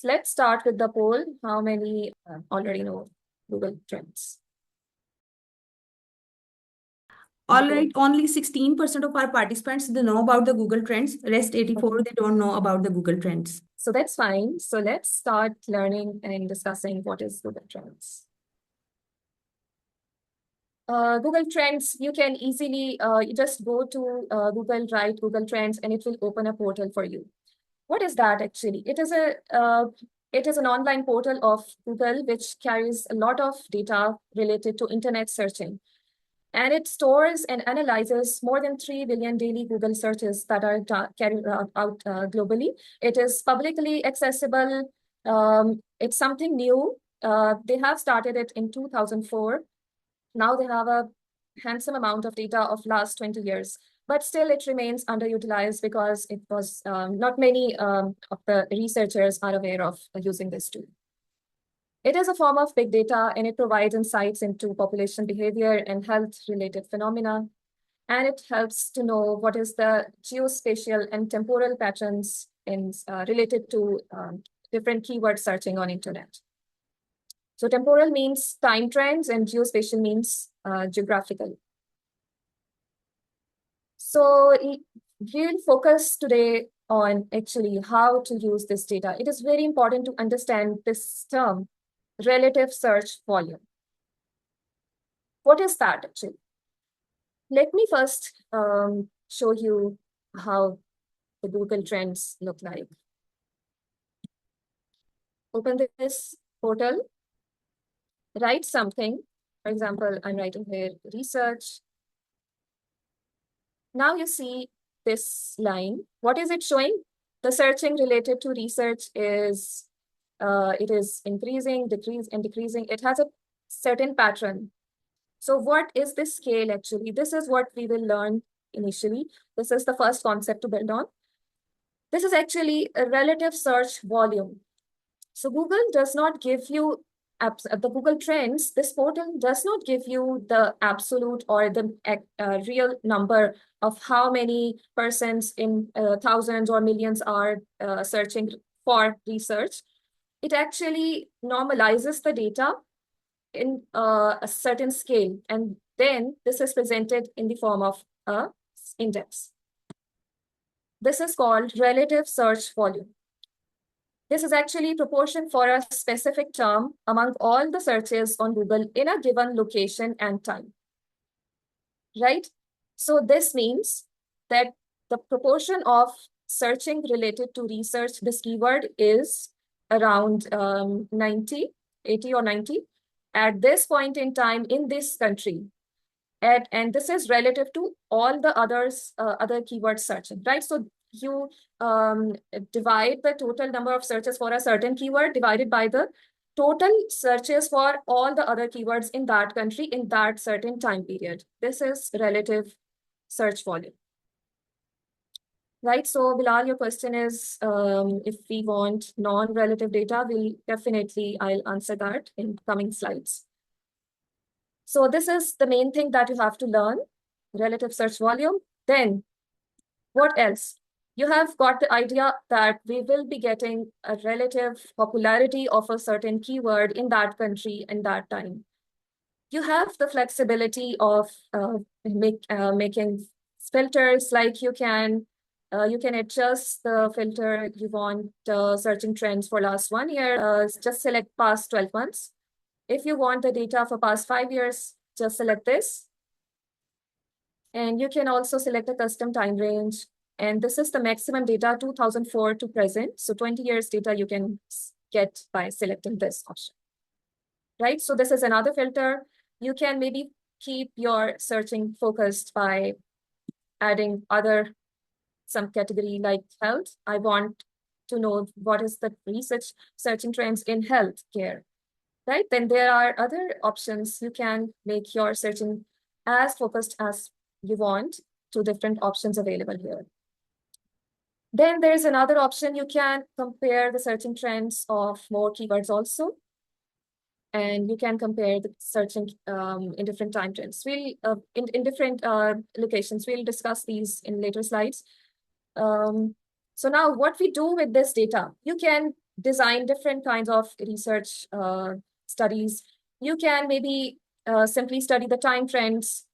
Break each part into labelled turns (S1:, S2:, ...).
S1: let's start with the poll. How many already know Google Trends?
S2: All right, only 16% of our participants, they know about the Google Trends. Rest 84, they don't know about the Google Trends.
S1: So that's fine. So let's start learning and discussing what is Google Trends. Google Trends, you can easily, you just go to Google, write Google Trends, and it will open a portal for you. What is that actually? It is an online portal of Google which carries a lot of data related to internet searching. And it stores and analyzes more than 3 billion daily Google searches that are carried out globally. It is publicly accessible. It's something new. They have started it in 2004. Now they have a handsome amount of data of last 20 years, but still it remains underutilized because it was not many of the researchers are aware of using this tool. It is a form of big data, and it provides insights into population behavior and health-related phenomena. And it helps to know what is the geospatial and temporal patterns related to different keyword searching on internet. So temporal means time trends, and geospatial means geographical. So we'll focus today on actually how to use this data. It is very important to understand this term, relative search volume. What is that actually? Let me first show you how the Google Trends look like. Open this portal, write something. For example, I'm writing here research. Now you see this line. What is it showing? The searching related to research is it is increasing, decreasing. It has a certain pattern. So what is this scale actually? This is what we will learn initially. This is the first concept to build on. This is actually a relative search volume. So Google does not give you the Google Trends. This portal does not give you the absolute or the real number of how many persons in thousands or millions are searching for research. It actually normalizes the data in a certain scale, and then this is presented in the form of a index. This is called relative search volume. This is actually proportion for a specific term among all the searches on Google in a given location and time, right? So this means that the proportion of searching related to research, this keyword is around 80 or 90 at this point in time in this country. And this is relative to all the other keyword searching, right? So you divide the total number of searches for a certain keyword divided by the total searches for all the other keywords in that country in that certain time period. This is relative search volume. Right, so Bilal, your question is if we want non-relative data, I'll answer that in coming slides. So this is the main thing that you have to learn, relative search volume. Then what else? You have got the idea that we will be getting a relative popularity of a certain keyword in that country in that time. You have the flexibility of making filters, like you can adjust the filter you want searching trends for last 1 year, just select past 12 months. If you want the data for past 5 years, just select this. And you can also select a custom time range. And this is the maximum data, 2004 to present. So 20 years data you can get by selecting this option, right? So this is another filter. You can maybe keep your searching focused by adding some category like health. I want to know what is the research searching trends in healthcare, right? Then there are other options. You can make your searching as focused as you want, 2 different options available here. Then there's another option. You can compare the searching trends of more keywords also. And you can compare the searching in different time trends. In different locations. We'll discuss these in later slides. So now what we do with this data, you can design different kinds of research studies. You can maybe simply study the time trends.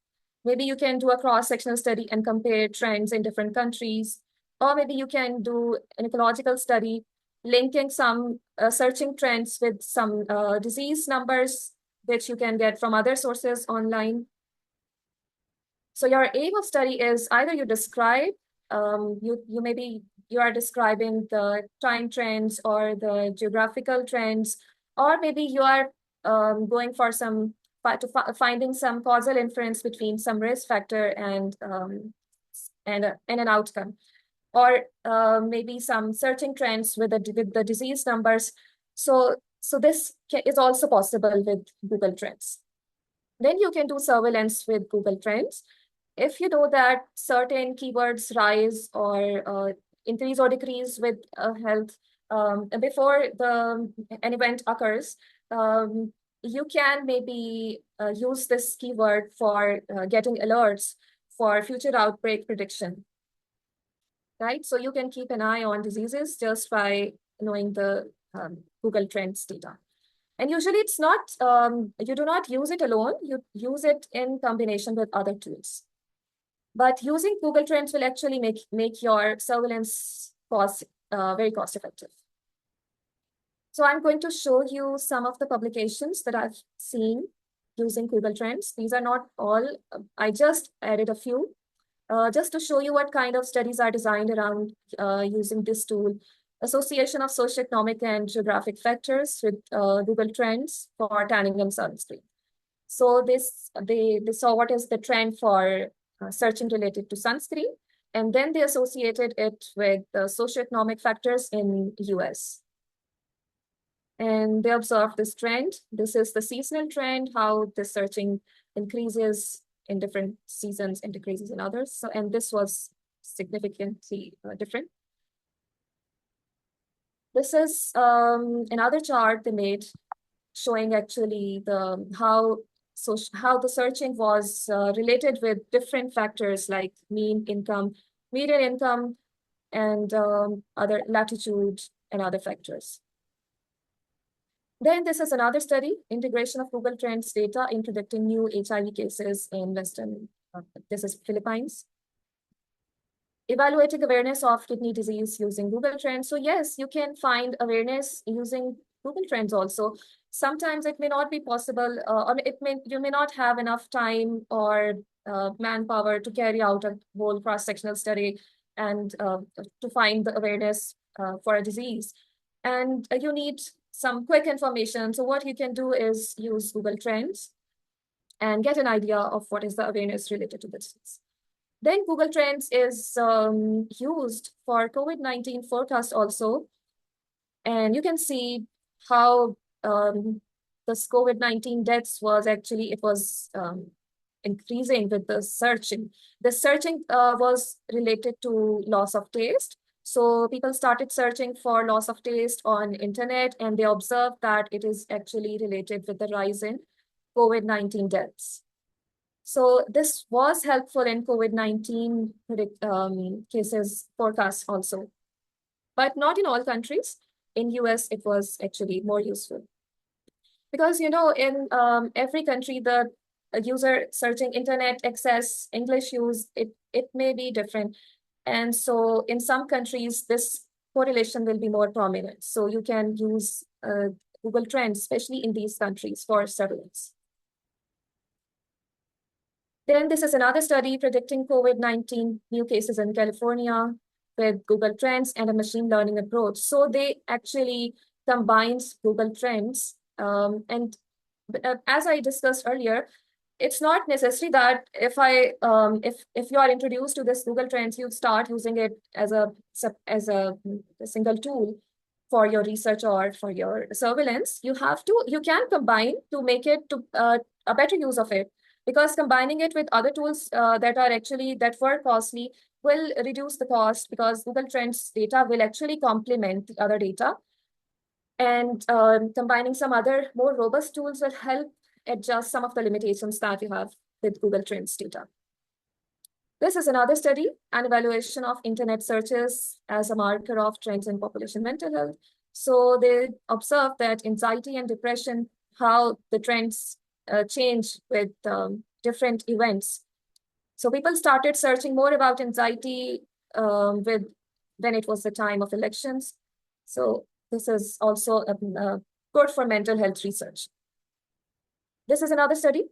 S1: Maybe you can do a cross-sectional study and compare trends in different countries. Or maybe you can do an ecological study, linking some searching trends with some disease numbers, which you can get from other sources online. So your aim of study is either you describe, you are describing the time trends or the geographical trends, or maybe you are going for finding some causal inference between some risk factor and an outcome, or maybe some searching trends with the disease numbers. So this is also possible with Google Trends. Then you can do surveillance with Google Trends. If you know that certain keywords rise or increase or decrease with health before an event occurs, you can maybe use this keyword for getting alerts for future outbreak prediction, right? So you can keep an eye on diseases just by knowing the Google Trends data. And usually it's not, you do not use it alone, you use it in combination with other tools. But using Google Trends will actually make your surveillance cost very cost effective. So I'm going to show you some of the publications that I've seen using Google Trends. These are not all, I just added a few, just to show you what kind of studies are designed around using this tool. Association of socioeconomic and geographic factors with Google Trends for tanning and sunscreen. So they saw what is the trend for searching related to sunscreen, and then they associated it with the socioeconomic factors in US. And they observed this trend. This is the seasonal trend, how the searching increases in different seasons and decreases in others. So, and this was significantly different. This is another chart they made showing actually how the searching was related with different factors like mean income, median income, and other latitude and other factors. Then this is another study, integration of Google Trends data in predicting new HIV cases in this is Philippines. Evaluating awareness of kidney disease using Google Trends. So yes, you can find awareness using Google Trends also. Sometimes it may not be possible, or you may not have enough time or manpower to carry out a whole cross-sectional study and to find the awareness for a disease. And you need some quick information. So what you can do is use Google Trends and get an idea of what is the awareness related to the disease. Then Google Trends is used for COVID-19 forecast also. And you can see how this COVID-19 deaths was actually, it was increasing with the searching. The searching was related to loss of taste. So people started searching for loss of taste on internet, and they observed that it is actually related with the rise in COVID-19 deaths. So this was helpful in COVID-19 cases forecasts also, but not in all countries. In US, it was actually more useful. Because, in every country, the user searching internet access, English use, it may be different. And so in some countries, this correlation will be more prominent. So you can use Google Trends, especially in these countries, for surveillance. Then this is another study predicting COVID-19 new cases in California with Google Trends and a machine learning approach. So they actually combines Google Trends. And as I discussed earlier, it's not necessary that if you are introduced to this Google Trends, you start using it as a single tool for your research or for your surveillance. You can combine to make it to a better use of it. Because combining it with other tools that were costly will reduce the cost, because Google Trends data will actually complement the other data. And combining some other more robust tools will help adjust some of the limitations that you have with Google Trends data. This is another study, an evaluation of internet searches as a marker of trends in population mental health. So they observed that anxiety and depression, how the trends change with different events. So people started searching more about anxiety with when it was the time of elections. So this is also good for mental health research. This is another study,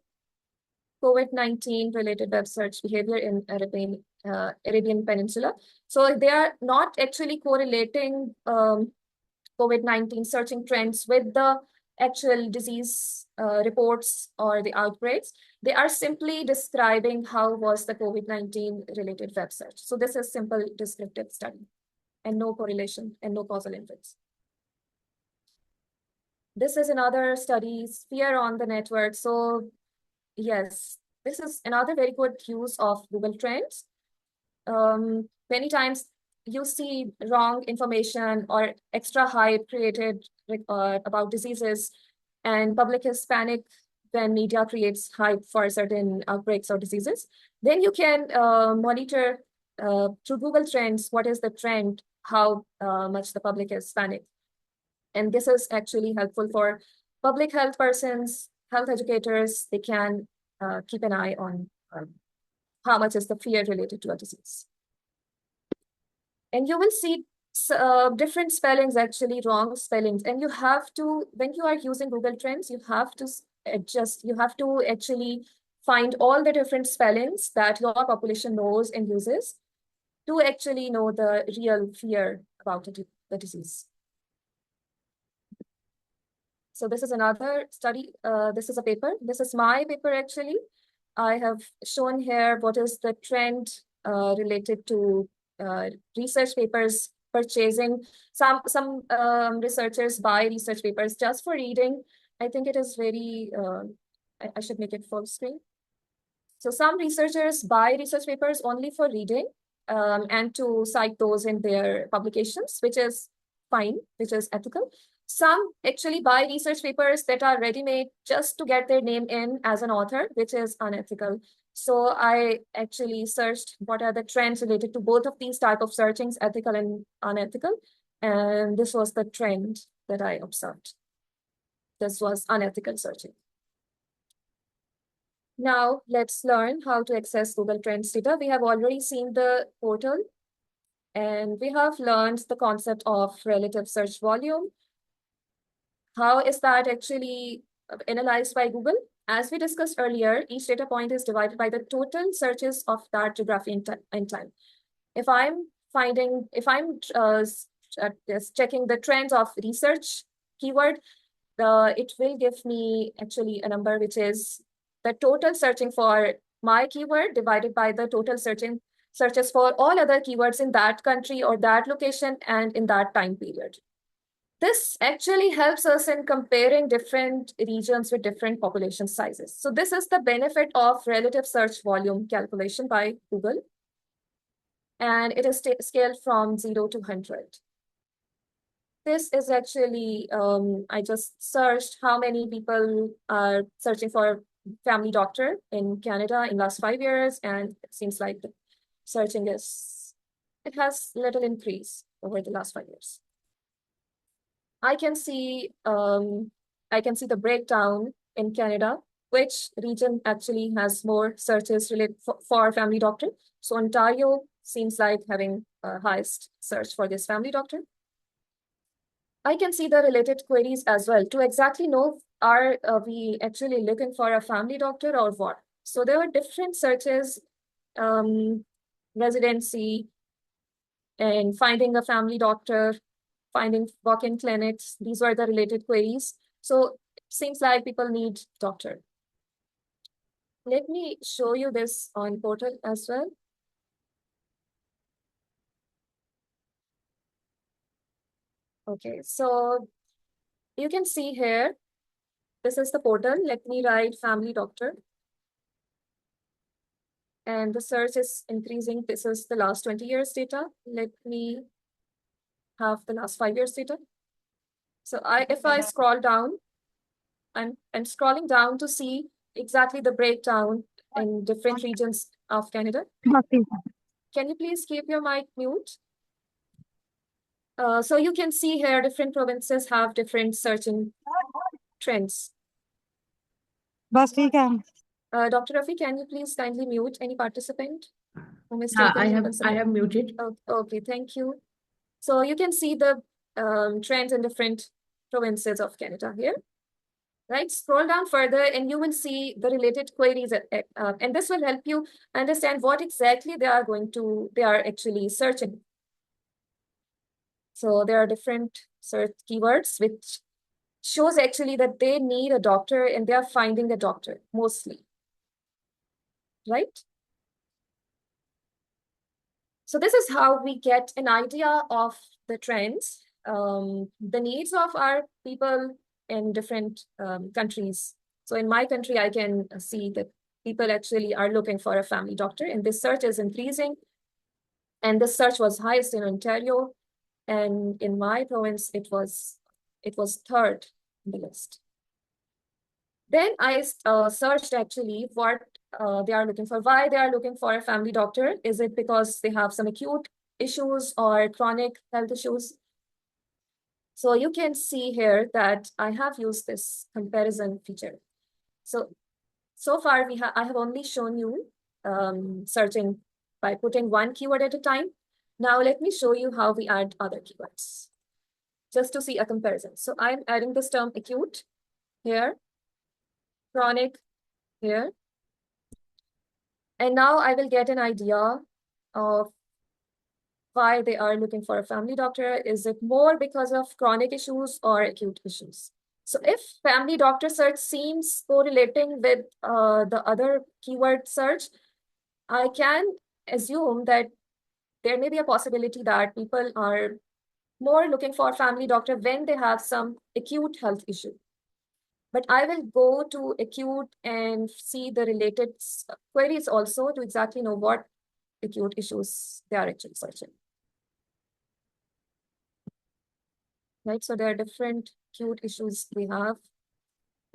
S1: COVID-19 related web search behavior in Arabian Peninsula. So they are not actually correlating COVID-19 searching trends with the actual disease reports or the outbreaks. They are simply describing how was the COVID-19 related web search. So this is simple descriptive study and no correlation and no causal inference. This is another study, sphere on the network. So yes, this is another very good use of Google Trends. Many times you see wrong information or extra hype created about diseases, and public is panic when media creates hype for certain outbreaks or diseases. Then you can monitor through Google Trends what is the trend, how much the public is panicked. And this is actually helpful for public health persons, health educators. They can keep an eye on how much is the fear related to a disease. And you will see different spellings, actually wrong spellings. And you have to, when you are using Google Trends, you have to adjust, you have to actually find all the different spellings that your population knows and uses to actually know the real fear about the disease. So this is another study. This is a paper. This is my paper, actually. I have shown here what is the trend related to research papers purchasing. Some researchers buy research papers just for reading. I think it is very, I should make it full screen. So some researchers buy research papers only for reading and to cite those in their publications, which is fine, which is ethical. Some actually buy research papers that are ready-made just to get their name in as an author, which is unethical. So I actually searched what are the trends related to both of these type of searchings, ethical and unethical. And this was the trend that I observed. This was unethical searching. Now let's learn how to access Google Trends data. We have already seen the portal, and we have learned the concept of relative search volume. How is that actually analyzed by Google? As we discussed earlier, each data point is divided by the total searches of that geography in time. If I'm just checking the trends of research keyword, it will give me actually a number which is the total searching for my keyword divided by the total searches for all other keywords in that country or that location and in that time period. This actually helps us in comparing different regions with different population sizes. So this is the benefit of relative search volume calculation by Google. And it is scaled from 0 to 100. This is actually, I just searched how many people are searching for family doctor in Canada in last 5 years. And it seems like the searching it has little increase over the last 5 years. I can see the breakdown in Canada, which region actually has more searches related for family doctor. So Ontario seems like having highest search for this family doctor. I can see the related queries as well to exactly know, are we actually looking for a family doctor or what? So there were different searches, residency, and finding a family doctor, finding walk-in clinics. These were the related queries. So it seems like people need doctor. Let me show you this on portal as well. Okay, so you can see here, this is the portal. Let me write family doctor. And the search is increasing. This is the last 20 years data. Let me have the last 5 years data. So if I scroll down, I'm scrolling down to see exactly the breakdown in different regions of Canada. Can you please keep your mic mute? So you can see here different provinces have different searching trends.
S3: बस ठीक है
S1: Dr. Rafi, can you please kindly mute any participant who
S2: Yeah,
S1: mistakenly
S2: I
S1: submitted?
S2: have muted.
S1: Okay, thank you. So you can see the trends in different provinces of Canada here. Right, scroll down further and you will see the related queries, and this will help you understand what exactly they are actually searching. So there are different search keywords which shows actually that they need a doctor and they are finding a doctor mostly, right? So this is how we get an idea of the trends, the needs of our people in different countries. So in my country, I can see that people actually are looking for a family doctor, and this search is increasing. And this search was highest in Ontario, and in my province, it was third in the list. Then I searched actually what they are looking for, why they are looking for a family doctor. Is it because they have some acute issues or chronic health issues? So you can see here that I have used this comparison feature. So far I have only shown you searching by putting one keyword at a time. Now let me show you how we add other keywords just to see a comparison. So I'm adding this term acute here, chronic here. And now I will get an idea of why they are looking for a family doctor. Is it more because of chronic issues or acute issues? So if family doctor search seems correlating with the other keyword search, I can assume that there may be a possibility that people are more looking for family doctor when they have some acute health issue. But I will go to acute and see the related queries also to exactly know what acute issues they are actually searching. Right, so there are different acute issues we have.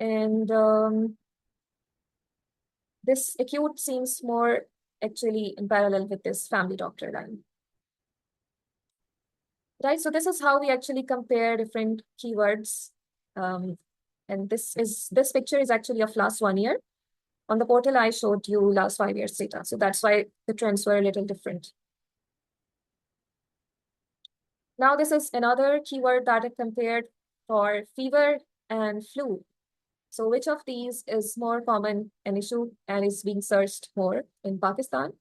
S1: And this acute seems more actually in parallel with this family doctor line. Right, so this is how we actually compare different keywords. And this picture is actually of last 1 year. On the portal, I showed you last 5 years data. So that's why the trends were a little different. Now this is another keyword that I compared for fever and flu. So which of these is more common an issue and is being searched more in Pakistan?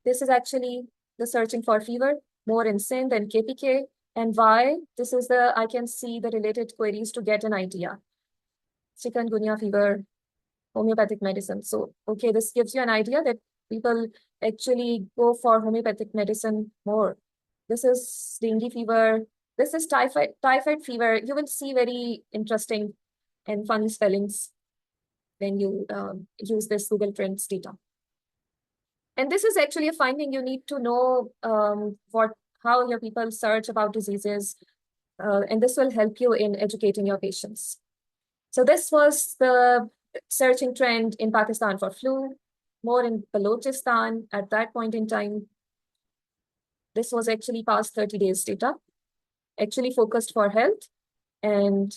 S1: This is actually the searching for fever, more in Sindh and KPK. And why? This is I can see the related queries to get an idea. Chikungunya fever, homeopathic medicine. So, okay, this gives you an idea that people actually go for homeopathic medicine more. This is dengue fever. This is typhoid fever. You will see very interesting and funny spellings when you use this Google Trends data. And this is actually a finding. You need to know how your people search about diseases, and this will help you in educating your patients. So this was the searching trend in Pakistan for flu, more in Balochistan at that point in time. This was actually past 30 days data, actually focused for health. And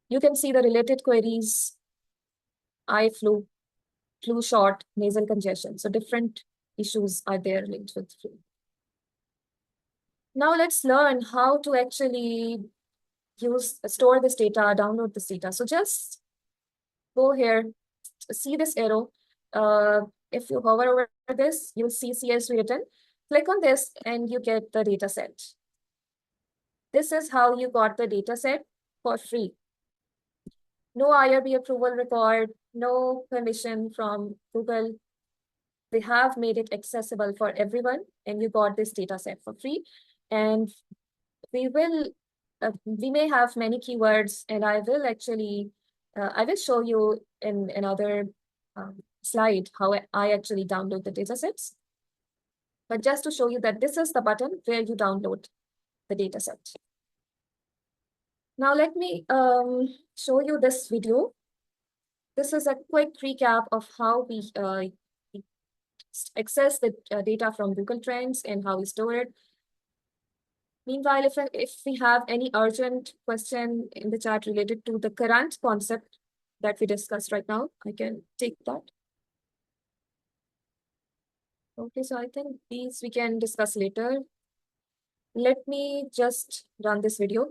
S1: you can see the related queries, eye flu, flu shot, nasal congestion. So different issues are there linked with flu. Now let's learn how to actually store this data, download this data. So just go here, see this arrow. If you hover over this, you'll see CSV written. Click on this and you get the data set. This is how you got the data set for free. No IRB approval required, no permission from Google. They have made it accessible for everyone, and you got this data set for free. And we may have many keywords, and I will actually, I will show you in another slide how I actually download the datasets. But just to show you that this is the button where you download the dataset. Now let me show you this video. This is a quick recap of how we access the data from Google Trends and how we store it. Meanwhile, if we have any urgent question in the chat related to the current concept that we discussed right now, I can take that. Okay, so I think these we can discuss later. Let me just run this video.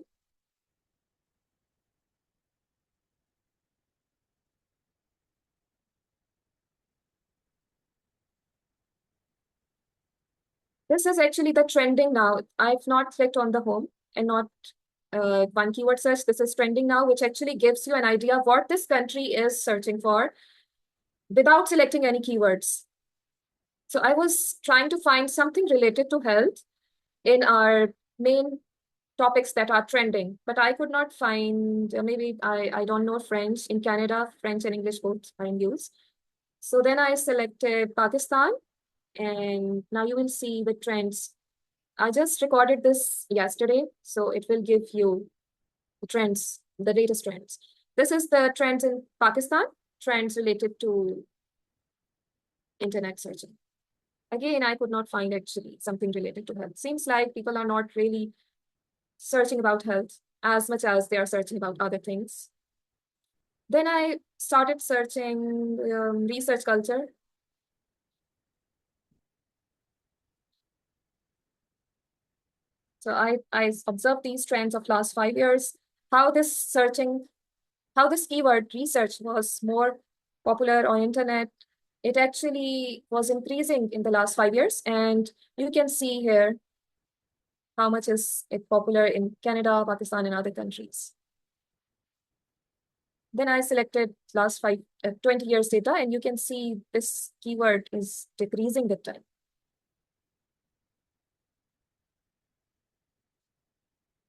S1: This is actually the trending now. I've not clicked on the home and not one keyword search. This is trending now, which actually gives you an idea of what this country is searching for without selecting any keywords. So I was trying to find something related to health in our main topics that are trending, but I could not find, maybe I don't know French. In Canada, French and English both are in use. So then I selected Pakistan, and now you will see the trends. I just recorded this yesterday, so it will give you the trends, the latest trends. This is the trends in Pakistan, trends related to internet searching. Again, I could not find actually something related to health. Seems like people are not really searching about health as much as they are searching about other things. Then I started searching research culture. So I observed these trends of last 5 years, how this keyword research was more popular on internet. It actually was increasing in the last 5 years. And you can see here how much is it popular in Canada, Pakistan, and other countries. Then I selected last 20 years data, and you can see this keyword is decreasing with time.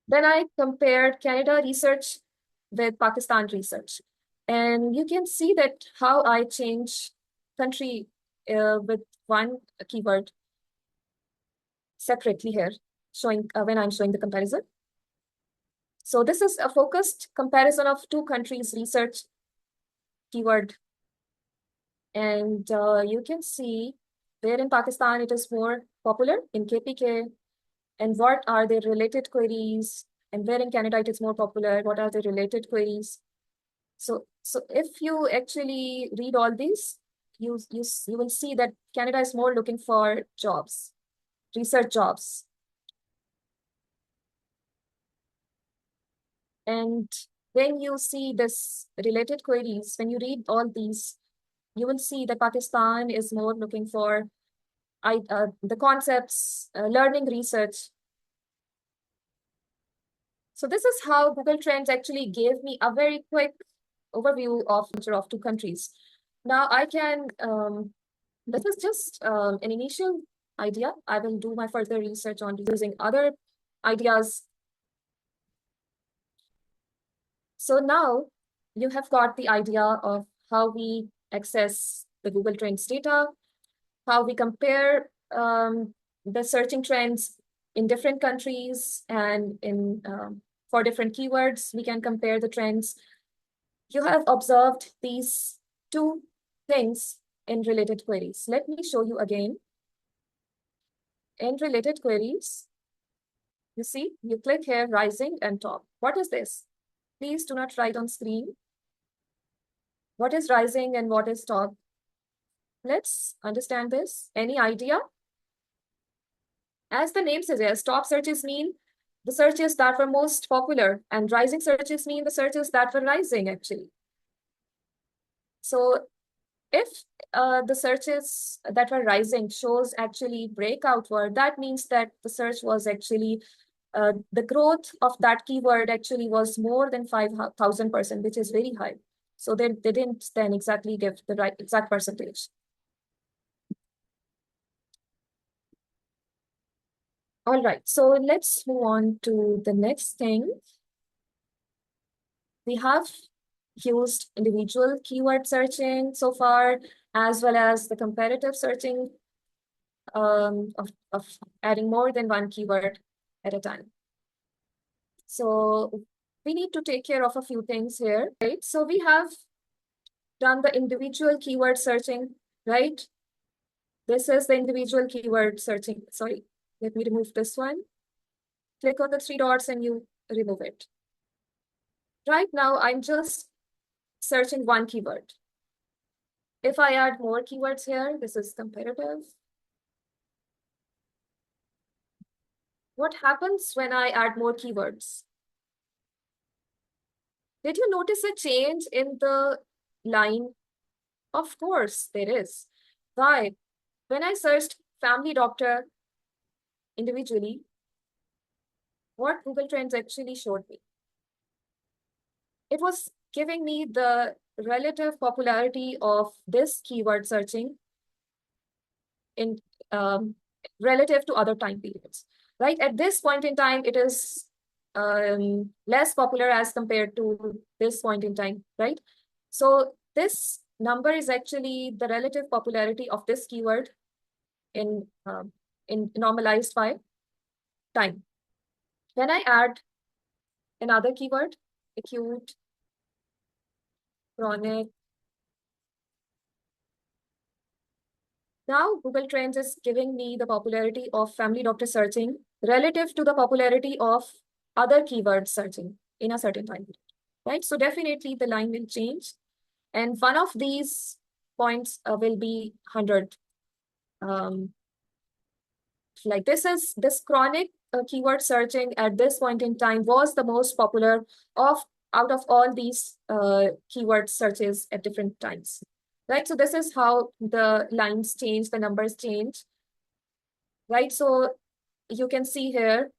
S1: Then I compared Canada research with Pakistan research. And you can see that how I change country with one keyword separately here, showing when I'm showing the comparison. So this is a focused comparison of two countries' research keyword. And you can see where in Pakistan it is more popular in KPK, and what are the related queries, and where in Canada it is more popular, what are the related queries. So if you actually read all these, you will see that Canada is more looking for jobs, research jobs. And when you see this related queries, when you read all these, you will see that Pakistan is more looking for the concepts, learning research. So this is how Google Trends actually gave me a very quick overview of two countries. Now I can, this is just an initial idea. I will do my further research on using other ideas. So now you have got the idea of how we access the Google Trends data, how we compare the searching trends in different countries, and in for different keywords, we can compare the trends. You have observed these two things in related queries. Let me show you again. In related queries, you see, you click here, rising and top. What is this? Please do not write on screen. What is rising and what is top? Let's understand this. Any idea? As the name suggests, top searches mean the searches that were most popular, and rising searches mean the searches that were rising, actually. So if the searches that were rising shows actually breakout word, that means that the search was actually, the growth of that keyword actually was more than 5,000%, which is very high. So they didn't then exactly give the right exact percentage. All right, so let's move on to the next thing. We have used individual keyword searching so far, as well as the comparative searching of adding more than one keyword at a time. So we need to take care of a few things here, right? So we have done the individual keyword searching, right? This is the individual keyword searching. Sorry, let me remove this one. Click on the three dots and you remove it. Right now, I'm just searching one keyword. If I add more keywords here, this is comparative. What happens when I add more keywords? Did you notice a change in the line? Of course, there is. Why? When I searched family doctor individually, what Google Trends actually showed me? It was giving me the relative popularity of this keyword searching in relative to other time periods, right? At this point in time, it is less popular as compared to this point in time, right? So this number is actually the relative popularity of this keyword in normalized by time. When I add another keyword, acute, chronic, now Google Trends is giving me the popularity of family doctor searching relative to the popularity of other keyword searching in a certain time period, right? So definitely the line will change. And one of these points will be 100. Like this chronic keyword searching at this point in time was the most popular out of all these keyword searches at different times, right? So this is how the lines change, the numbers change, right? So you can see here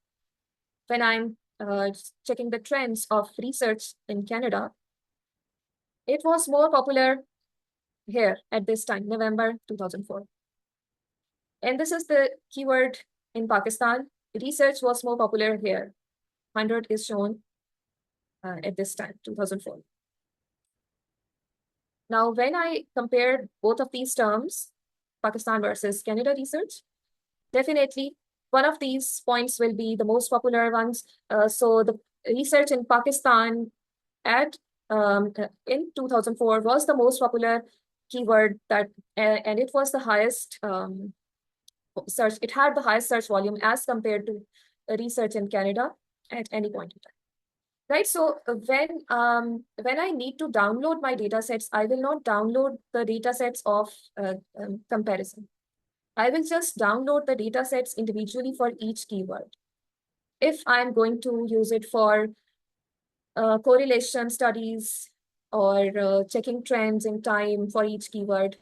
S1: when I'm checking the trends of research in Canada, it was more popular here at this time, November 2004. And this is the keyword in Pakistan. Research was more popular here. 100 is shown at this time, 2004. Now, when I compare both of these terms, Pakistan versus Canada research, definitely one of these points will be the most popular ones. So the research in Pakistan at in 2004 was the most popular keyword that, and it was the highest search. It had the highest search volume as compared to research in Canada at any point in time. Right. So when I need to download my data sets, I will not download the data sets of comparison. I will just download the data sets individually for each keyword. If I'm going to use it for correlation studies or checking trends in time for each keyword.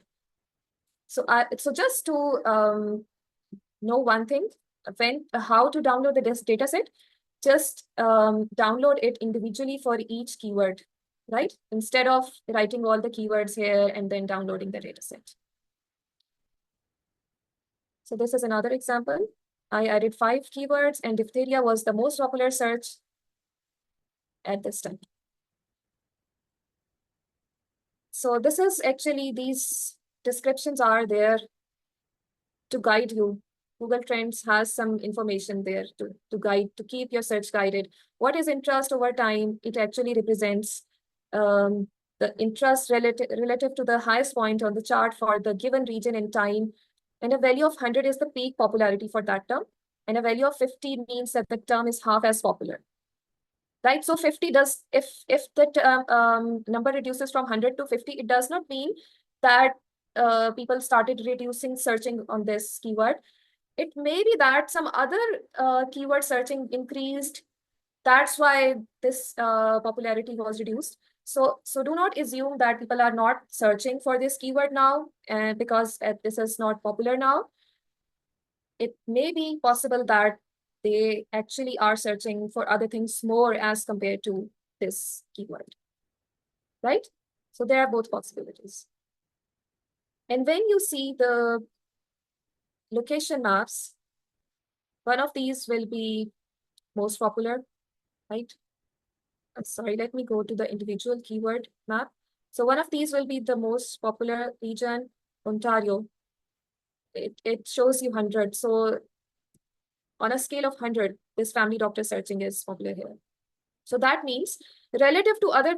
S1: So just to know one thing, how to download the data set, just download it individually for each keyword, right? Instead of writing all the keywords here and then downloading the data set. So this is another example. I added 5 keywords and diphtheria was the most popular search at this time. So this is actually, these descriptions are there to guide you. Google Trends has some information there to keep your search guided. What is interest over time? It actually represents the interest relative to the highest point on the chart for the given region in time. And a value of 100 is the peak popularity for that term. And a value of 50 means that the term is half as popular. Right, so 50 does, if the number reduces from 100 to 50, it does not mean that people started reducing searching on this keyword. It may be that some other keyword searching increased. That's why this popularity was reduced. So do not assume that people are not searching for this keyword now because this is not popular now. It may be possible that they actually are searching for other things more as compared to this keyword, right? So there are both possibilities. And when you see the location maps, one of these will be most popular, right? Sorry, let me go to the individual keyword map. So one of these will be the most popular region, Ontario. It shows you 100. So on a scale of 100, this family doctor searching is popular here. So that means relative to other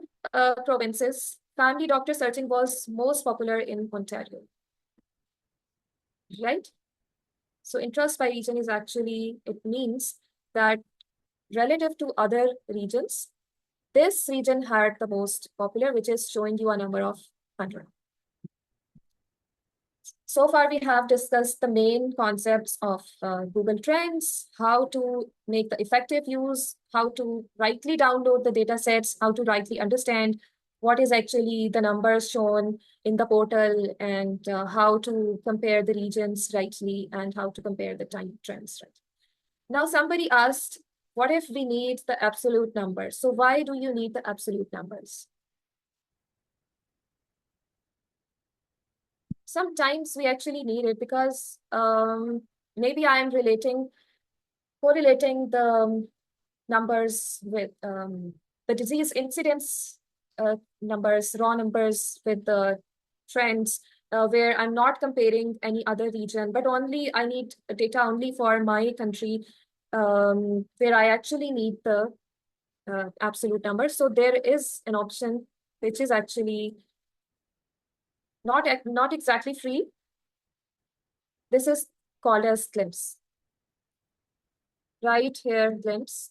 S1: provinces, family doctor searching was most popular in Ontario. right? So interest by region is actually, it means that relative to other regions, this region had the most popular, which is showing you a number of 100. So far, we have discussed the main concepts of Google Trends, how to make the effective use, how to rightly download the data sets, how to rightly understand what is actually the numbers shown in the portal, and how to compare the regions rightly, and how to compare the time trends right. Now, somebody asked, what if we need the absolute numbers? So why do you need the absolute numbers? Sometimes we actually need it because maybe I'm correlating the numbers with the disease incidence numbers, raw numbers with the trends, where I'm not comparing any other region, but only I need data only for my country, where I actually need the absolute number. So there is an option which is actually not exactly free. This is called as glimpse. Right here, glimpse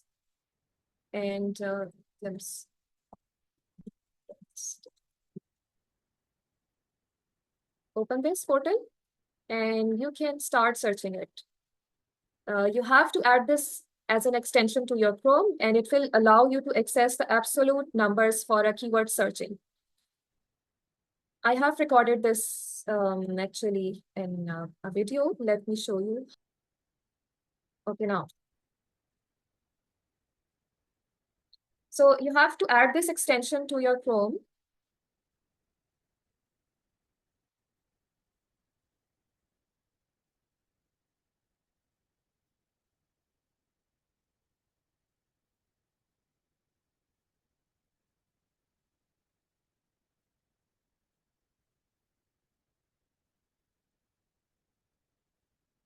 S1: and glimpse. Open this portal and you can start searching it. You have to add this as an extension to your Chrome, and it will allow you to access the absolute numbers for a keyword searching. I have recorded this actually in a video. Let me show you. Okay, now. So you have to add this extension to your Chrome.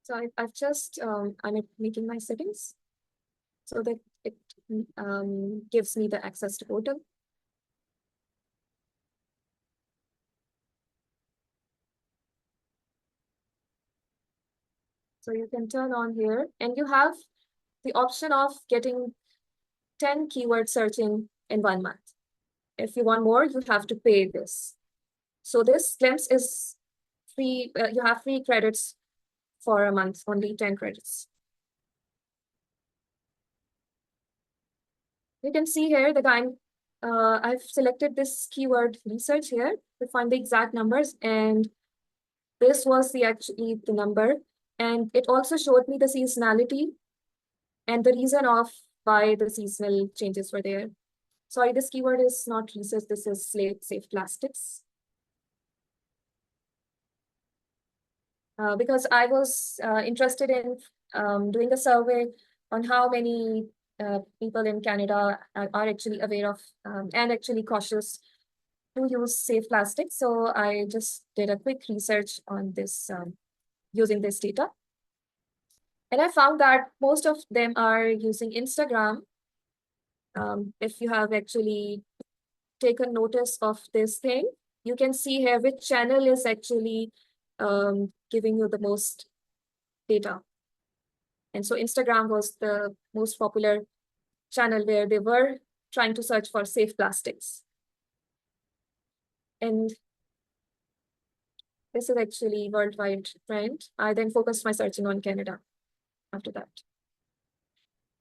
S1: So I've just, I'm making my settings so that it gives me the access to portal. So you can turn on here and you have the option of getting 10 keyword searching in 1 month. If you want more, you have to pay this. So this glimpse is free. You have free credits for a month, only 10 credits. You can see here that I've selected this keyword research here to find the exact numbers, and this was actually the number. And it also showed me the seasonality and the reason of why the seasonal changes were there. Sorry, this keyword is not research, this is safe plastics. Because I was interested in doing a survey on how many people in Canada are actually aware of and actually cautious to use safe plastics. So I just did a quick research on this using this data. And I found that most of them are using Instagram. If you have actually taken notice of this thing, you can see here which channel is actually giving you the most data. And so Instagram was the most popular channel where they were trying to search for safe plastics. And this is actually worldwide trend. I then focused my searching on Canada after that.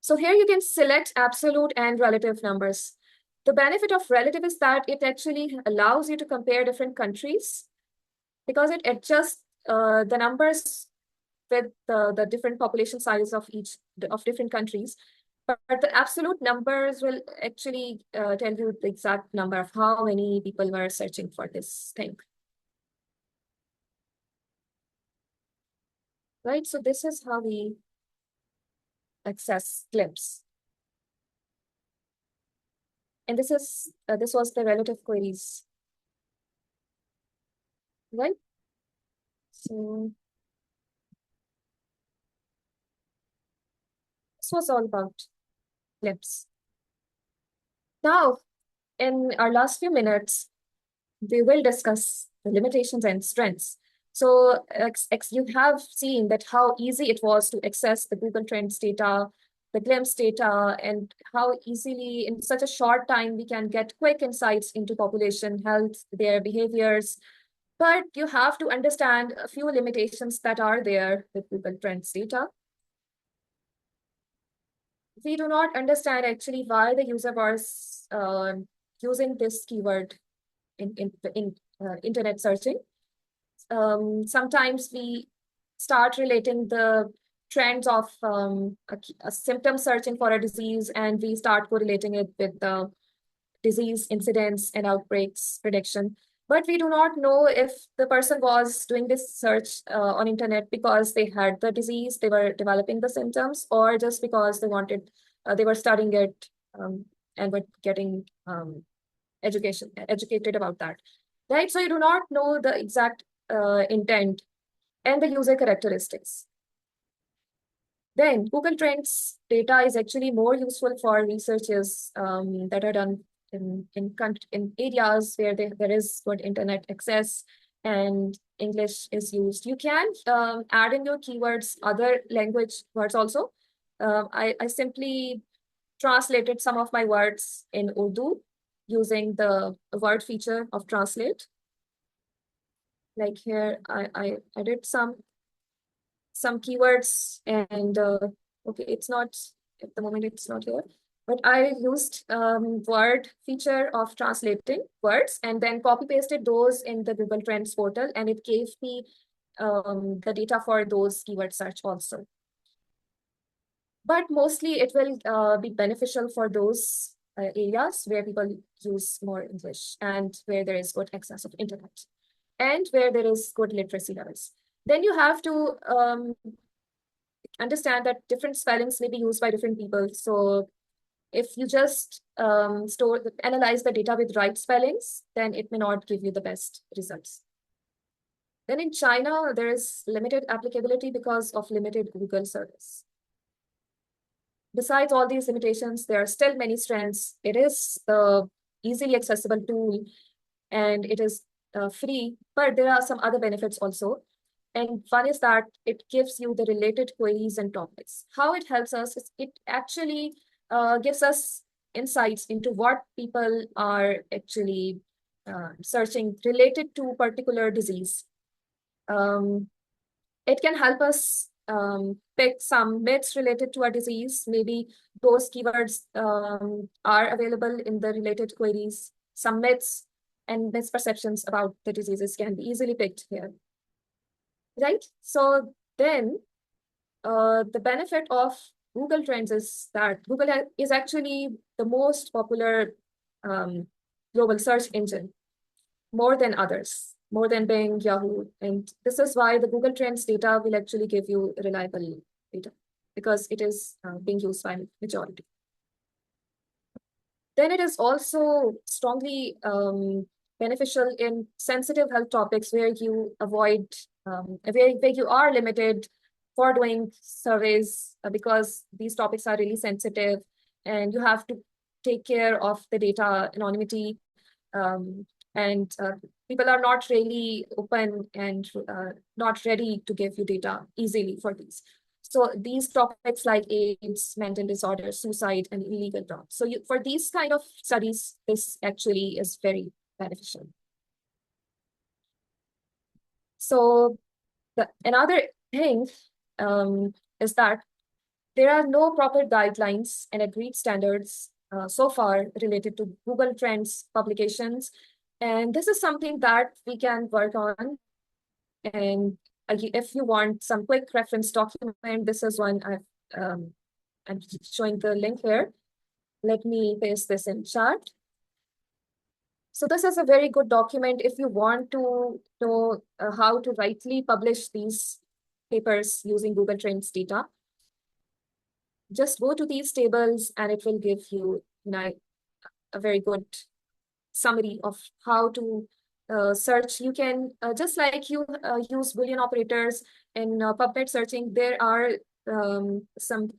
S1: So here you can select absolute and relative numbers. The benefit of relative is that it actually allows you to compare different countries because it adjusts the numbers with the different population sizes of different countries. But the absolute numbers will actually tell you the exact number of how many people were searching for this thing. Right, so this is how we access glimpse. And this was the relative queries. Right? So this was all about glimpse. Now, in our last few minutes, we will discuss the limitations and strengths So you have seen that how easy it was to access the Google Trends data, the glimpse data, and how easily in such a short time we can get quick insights into population health, their behaviors. But you have to understand a few limitations that are there with Google Trends data. We do not understand actually why the user was using this keyword in internet searching. Sometimes we start relating the trends of a symptom searching for a disease, and we start correlating it with the disease incidence and outbreaks prediction. But we do not know if the person was doing this search on internet because they had the disease, they were developing the symptoms, or just because they wanted, they were studying it and were getting educated about that, right? So you do not know the exact intent and the user characteristics. Then Google Trends data is actually more useful for researches that are done in areas where there is good internet access and English is used. You can add in your keywords other language words also. I simply translated some of my words in Urdu using the word feature of translate. Like here, I added some keywords and okay, it's not, at the moment it's not here, but I used word feature of translating words and then copy pasted those in the Google Trends portal, and it gave me the data for those keyword search also. But mostly it will be beneficial for those areas where people use more English and where there is good access of internet and where there is good literacy levels. Then you have to understand that different spellings may be used by different people. So if you just analyze the data with right spellings, then it may not give you the best results. Then in China, there is limited applicability because of limited Google service. Besides all these limitations, there are still many strengths. It is the easily accessible tool and it is free, but there are some other benefits also. And one is that it gives you the related queries and topics. How it helps us is it actually gives us insights into what people are actually searching related to particular disease. It can help us pick some myths related to a disease. Maybe those keywords are available in the related queries. Some myths and misperceptions about the diseases can be easily picked here. Right? So then the benefit of Google Trends is that Google is actually the most popular global search engine, more than others, more than Bing, Yahoo. And this is why the Google Trends data will actually give you reliable data because it is being used by majority. Then it is also strongly beneficial in sensitive health topics where you avoid, where you are limited for doing surveys because these topics are really sensitive and you have to take care of the data anonymity. And people are not really open and not ready to give you data easily for these. So these topics like AIDS, mental disorders, suicide, and illegal drugs. So for these kind of studies, this actually is very beneficial. So another thing is that there are no proper guidelines and agreed standards so far related to Google Trends publications. And this is something that we can work on. And if you want some quick reference document, this is one I'm showing the link here. Let me paste this in chat. So this is a very good document if you want to know how to rightly publish these papers using Google Trends data. Just go to these tables and it will give you, a very good summary of how to search. You can, just like you use Boolean operators in PubMed searching, there are some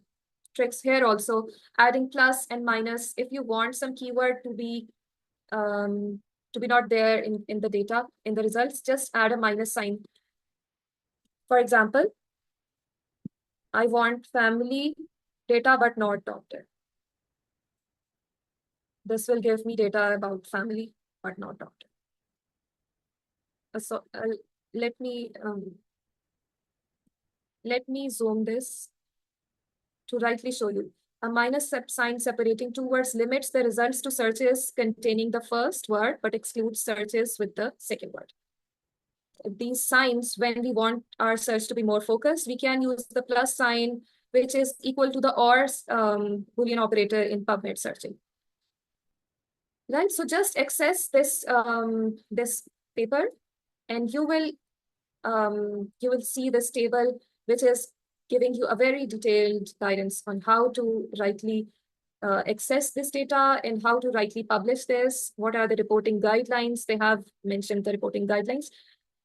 S1: tricks here also, adding plus and minus. If you want some keyword to be not there in the data, in the results, just add a minus sign For example, I want family data, but not doctor. This will give me data about family, but not doctor. So let me zoom this to rightly show you. A minus sign separating two words limits the results to searches containing the first word, but excludes searches with the second word. These signs, when we want our search to be more focused, we can use the plus sign, which is equal to the or Boolean operator in PubMed searching. Right, so just access this this paper, and you will see this table, which is giving you a very detailed guidance on how to rightly access this data and how to rightly publish this. What are the reporting guidelines? They have mentioned the reporting guidelines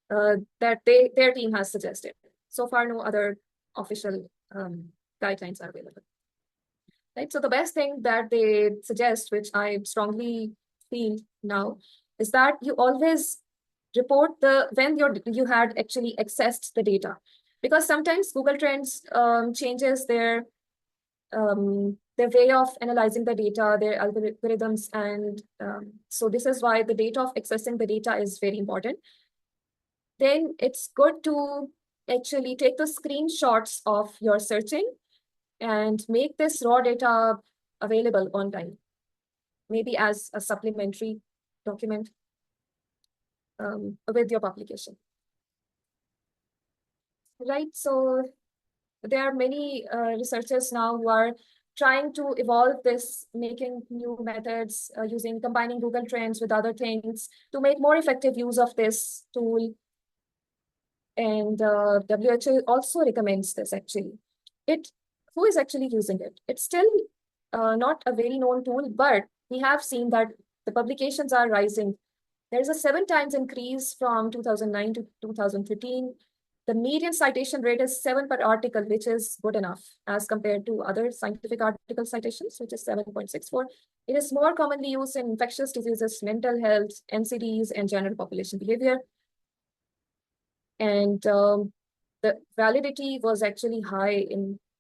S1: that their team has suggested. So far, no other official guidelines are available. Right, so the best thing that they suggest, which I strongly feel now, is that you always report when you had actually accessed the data, because sometimes Google Trends changes their way of analyzing the data, their algorithms, and so this is why the date of accessing the data is very important. Then it's good to actually take the screenshots of your searching and make this raw data available online, maybe as a supplementary document with your publication. Right, so there are many researchers now who are trying to evolve this, making new methods, combining Google Trends with other things to make more effective use of this tool. And WHO also recommends this actually. Who is actually using it? It's still not a very known tool, but we have seen that the publications are rising. There's a 7 times increase from 2009 to 2013. The median citation rate is 7 per article, which is good enough as compared to other scientific article citations, which is 7.64. It is more commonly used in infectious diseases, mental health, NCDs, and general population behavior. And the validity was actually high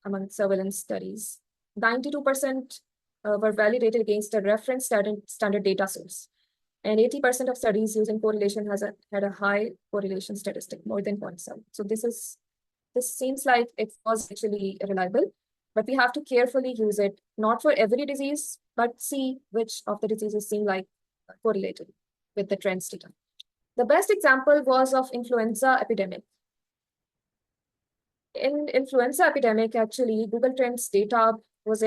S1: among surveillance studies. 92% were validated against a reference standard data source. And 80% of studies using correlation had a high correlation statistic, more than 0.7. So this seems like it was actually reliable, but we have to carefully use it, not for every disease, but see which of the diseases seem like correlated with the trends data. The best example was of influenza epidemic. In influenza epidemic, actually, Google Trends data was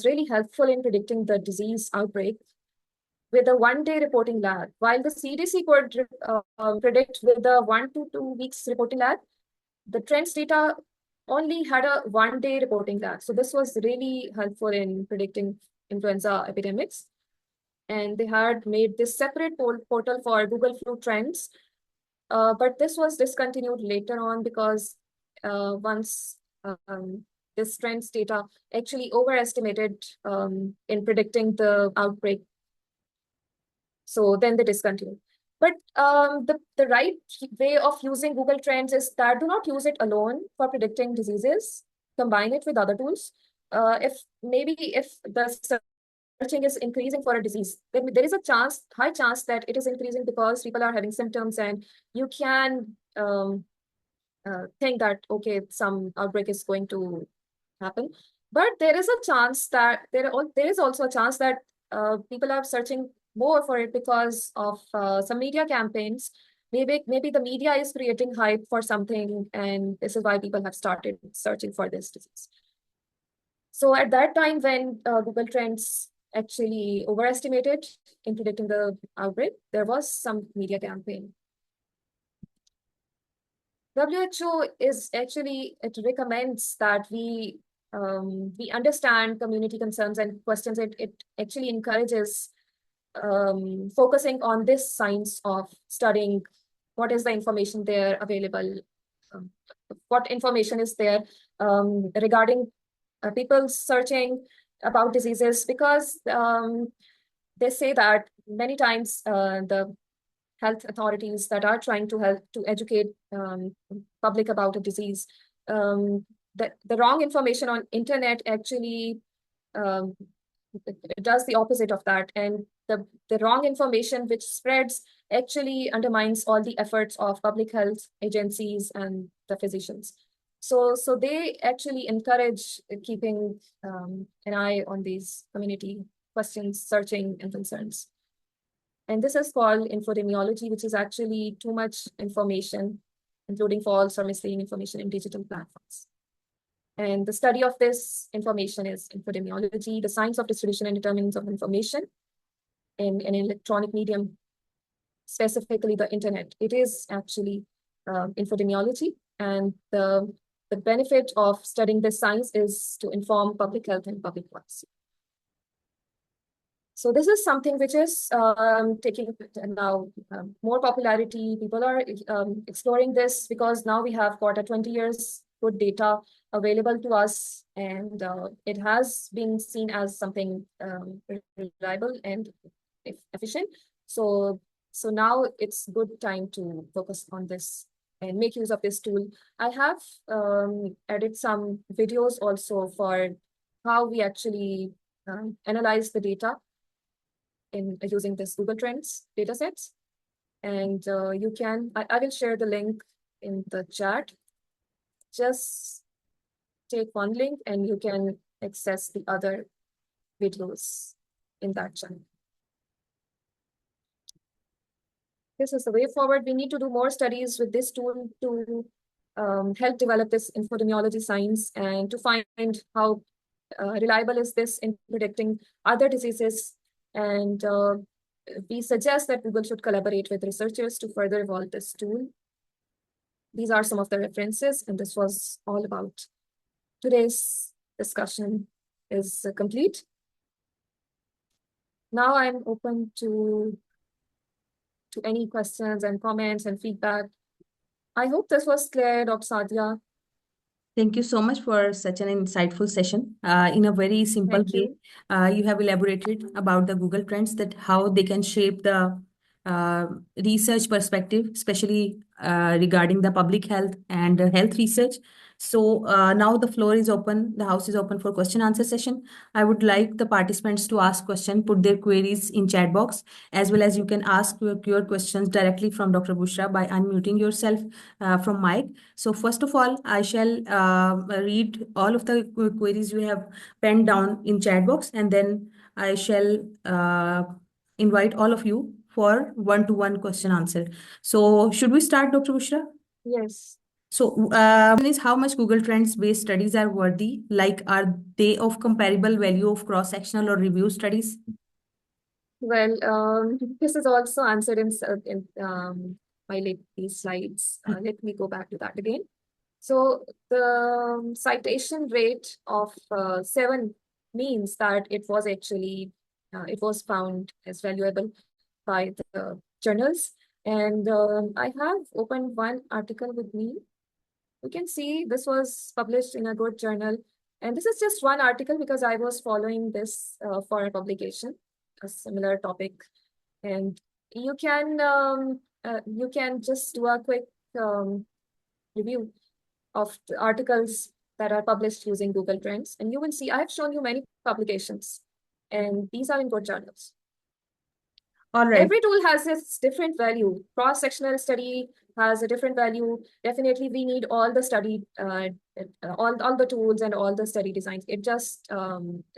S1: really helpful in predicting the disease outbreak with a 1-day reporting lag. While the CDC could predict with a 1 to 2 weeks reporting lag, the Trends data only had a 1-day reporting lag. So this was really helpful in predicting influenza epidemics. And they had made this separate portal for Google Flu Trends, but this was discontinued later on because once this trends data actually overestimated in predicting the outbreak. So then they discontinued. But the right way of using Google Trends is that do not use it alone for predicting diseases. Combine it with other tools. If the searching is increasing for a disease, then there is a high chance that it is increasing because people are having symptoms, and you can think that, okay, some outbreak is going to happen. But there is a chance that there is also a chance that people are searching more for it because of some media campaigns. Maybe the media is creating hype for something, and this is why people have started searching for this disease. So at that time, when Google Trends actually overestimated in predicting the outbreak, there was some media campaign. WHO is actually, it recommends that we understand community concerns and questions. It actually encourages focusing on this science of studying what is the information there available, what information is there regarding people searching about diseases, because they say that many times the health authorities that are trying to help to educate public about a disease. The wrong information on internet actually um, it does the opposite of that, and the wrong information which spreads actually undermines all the efforts of public health agencies and the physicians. So they actually encourage keeping an eye on these community questions, searching, and concerns. And this is called infodemiology, which is actually too much information, including false or misleading information in digital platforms. And the study of this information is infodemiology, the science of distribution and determinants of information in an electronic medium, specifically the internet. It is actually infodemiology, and the benefit of studying this science is to inform public health and public policy. So this is something which is taking now more popularity. People are exploring this because now we have got a 20 years good data available to us, and it has been seen as something reliable and efficient. So now it's good time to focus on this and make use of this tool. I have added some videos also for how we actually analyze the data in using this Google Trends datasets. And you can, I will share the link in the chat. Just take one link and you can access the other videos in that channel. This is the way forward. We need to do more studies with this tool to help develop this infodemiology science and to find how reliable is this in predicting other diseases. And we suggest that Google should collaborate with researchers to further evolve this tool. These are some of the references, and this was all about today's discussion is complete. Now I'm open to any questions and comments and feedback. I hope this was clear, Dr. Sadia.
S2: Thank you so much for such an insightful session. In a very simple
S1: Thank
S2: way,
S1: you.
S2: you have elaborated about the Google Trends, that how they can shape the research perspective, especially regarding the public health and health research. So now the floor is open, the house is open for question answer session. I would like the participants to ask questions, put their queries in chat box, as well as you can ask your questions directly from Dr. Bushra by unmuting yourself from mic. So first of all, I shall read all of the queries you have penned down in chat box, and then I shall invite all of you for one-to-one question answer. So should we start, Dr. Bushra?
S1: Yes.
S2: So is how much Google Trends based studies are worthy? Like, are they of comparable value of cross-sectional or review studies?
S1: Well, this is also answered in my latest slides. Let me go back to that again. So the citation rate of 7 means that it was actually, it was found as valuable by the journals. And I have opened one article with me. You can see this was published in a good journal. And this is just one article because I was following this for a publication, a similar topic. And you can just do a quick review of the articles that are published using Google Trends. And you will see, I have shown you many publications, and these are in good journals.
S2: All right.
S1: Every tool has its different value. Cross-sectional study has a different value. Definitely, we need all the study, all the tools and all the study designs. It just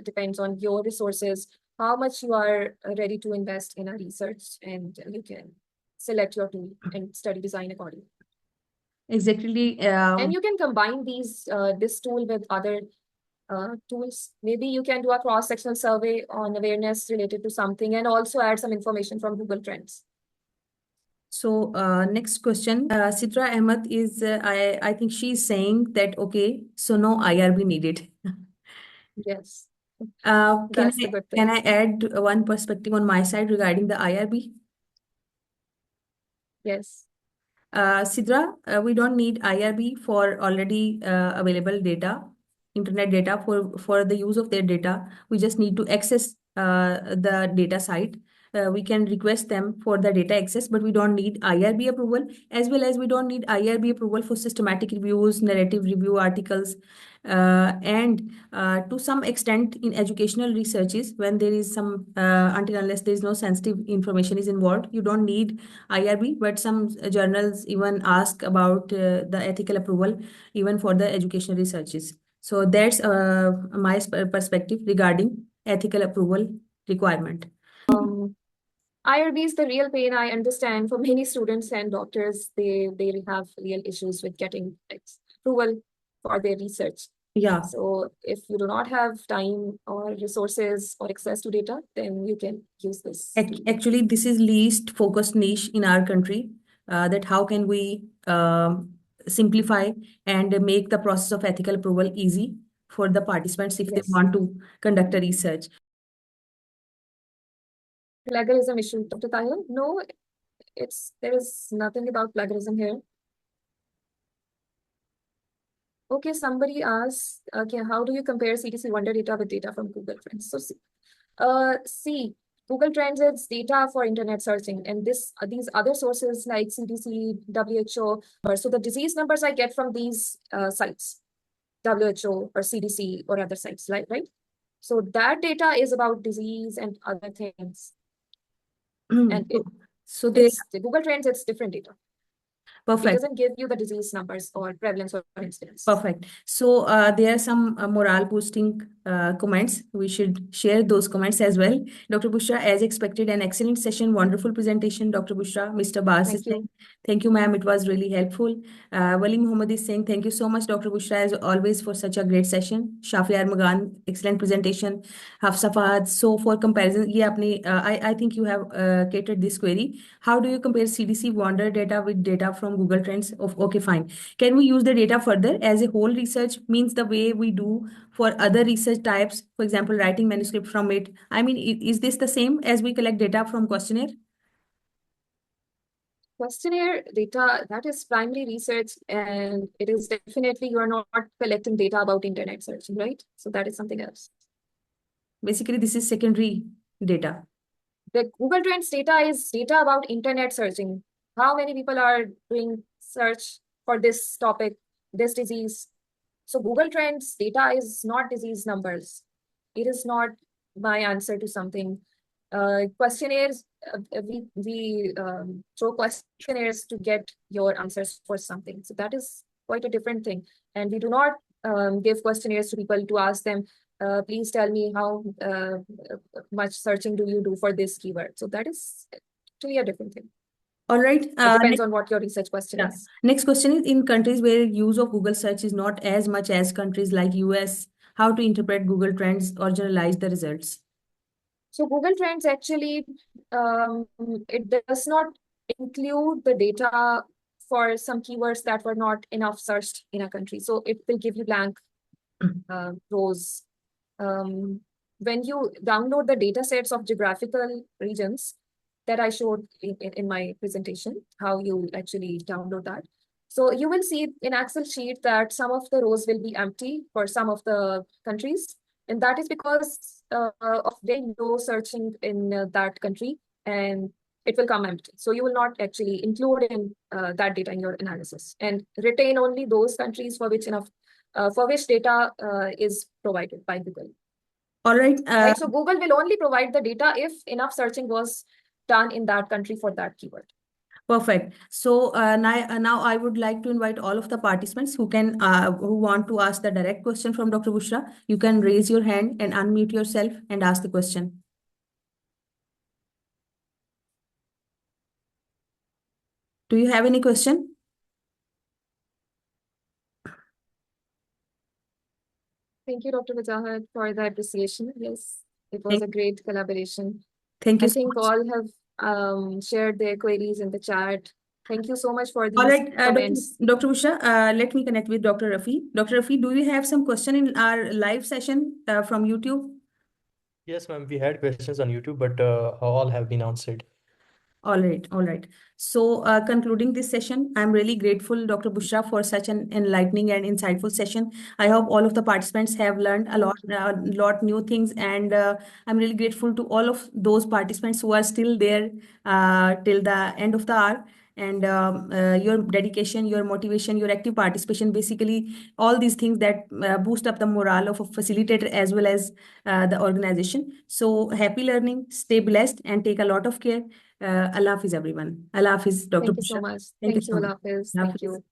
S1: depends on your resources, how much you are ready to invest in a research, and you can select your tool and study design accordingly.
S2: Exactly.
S1: And you can combine this tool with other tools. Maybe you can do a cross-sectional survey on awareness related to something and also add some information from Google Trends.
S2: So next question, Sitra Ahmed is, I think she's saying that, okay, so no IRB needed.
S1: Yes,
S2: Can
S1: that's the good
S2: can
S1: thing.
S2: I add one perspective on my side regarding the IRB?
S1: Yes.
S2: Sidra, we don't need IRB for already available data, internet data for the use of their data. We just need to access the data site we can request them for the data access, but we don't need IRB approval, as well as we don't need IRB approval for systematic reviews, narrative review articles, and to some extent in educational researches, when there is some, until unless there is no sensitive information is involved, you don't need IRB, but some journals even ask about the ethical approval even for the educational researches. So that's my perspective regarding ethical approval requirement.
S1: IRB is the real pain. I understand for many students and doctors, they have real issues with getting approval for their research.
S2: Yeah.
S1: So if you do not have time or resources or access to data, then you can use this.
S2: Actually, this is least focused niche in our country. That how can we simplify and make the process of ethical approval easy for the participants if they
S1: Yes.
S2: want to conduct a research.
S1: Plagiarism issue, Dr. Tahir? No, there is nothing about plagiarism here. Okay, somebody asked, okay, how do you compare CDC Wonder data with data from Google Trends? So, see, Google Trends is data for internet searching, and these other sources like CDC, WHO, or so the disease numbers I get from these sites, WHO or CDC or other sites, right? So that data is about disease and other things. And the Google Trends, it's different data.
S2: Perfect.
S1: It doesn't give you the disease numbers or prevalence or incidence.
S2: Perfect. So there are some morale boosting comments. We should share those comments as well. Dr. Bushra, as expected, an excellent session, wonderful presentation, Dr. Bushra. Mr. Bas is saying, thank you, ma'am. It was really helpful. Wali Muhammad is saying, thank you so much, Dr. Bushra, as always, for such a great session. Shafi Armagan, excellent presentation. Hafsa Fahad. So for comparison, I think you have catered this query. How do you compare CDC Wonder data with data from Google Trends? Okay, fine. Can we use the data further as a whole research, means the way we do for other research types, for example, writing manuscript from it? I mean, is this the same as we collect data from questionnaire?
S1: Questionnaire data, that is primary research, and it is definitely, you are not collecting data about internet searching, right? So that is something else.
S2: Basically, this is secondary data.
S1: The Google Trends data is data about internet searching. How many people are doing search for this topic, this disease? So Google Trends data is not disease numbers. It is not my answer to something. Questionnaires, we throw questionnaires to get your answers for something. So that is quite a different thing. And we do not give questionnaires to people to ask them, please tell me how much searching do you do for this keyword. So that is actually a different thing.
S2: All right.
S1: It depends on what your research question is.
S2: Next question is, in countries where use of Google search is not as much as countries like US, how to interpret Google Trends or generalize the results?
S1: So Google Trends actually, it does not include the data for some keywords that were not enough searched in a country. So it will give you blank rows. When you download the data sets of geographical regions that I showed in my presentation, how you actually download that. So you will see in Excel sheet that some of the rows will be empty for some of the countries. And that is because of very low searching in that country, and it will come empty. So you will not actually include in that data in your analysis, and retain only those countries for which data is provided by Google.
S2: All right.
S1: Right. So Google will only provide the data if enough searching was done in that country for that keyword.
S2: Perfect. So now I would like to invite all of the participants who want to ask the direct question from Dr. Bushra. You can raise your hand and unmute yourself and ask the question. Do you have any question?
S1: Thank you, Dr. Wajahat, for the appreciation. Yes, it was a great collaboration.
S2: Thank you
S1: I
S2: so
S1: think
S2: much.
S1: all have shared their queries in the chat. Thank you so much for these
S2: All right,
S1: comments.
S2: Dr. Bushra, let me connect with Dr. Rafi. Dr. Rafi, do you have some question in our live session from YouTube?
S4: Yes, ma'am. We had questions on YouTube, but all have been answered.
S2: All right, all right. So, concluding this session, I'm really grateful, Dr. Bushra, for such an enlightening and insightful session. I hope all of the participants have learned
S1: Thank you.
S2: lot new things, and I'm really grateful to all of those participants who are still there till the end of the hour. And your dedication, your motivation, your active participation, basically all these things that boost up the morale of a facilitator as well as the organization. So, happy learning, stay blessed, and take a lot of care. Allah Hafiz, everyone. Allah Hafiz, Dr.
S1: Thank you so
S2: Bushra.
S1: much.
S2: Thank you
S1: Thank
S2: so
S1: you,
S2: much.
S1: Lafis.
S2: Allah
S1: Thank
S2: Hafiz.
S1: you.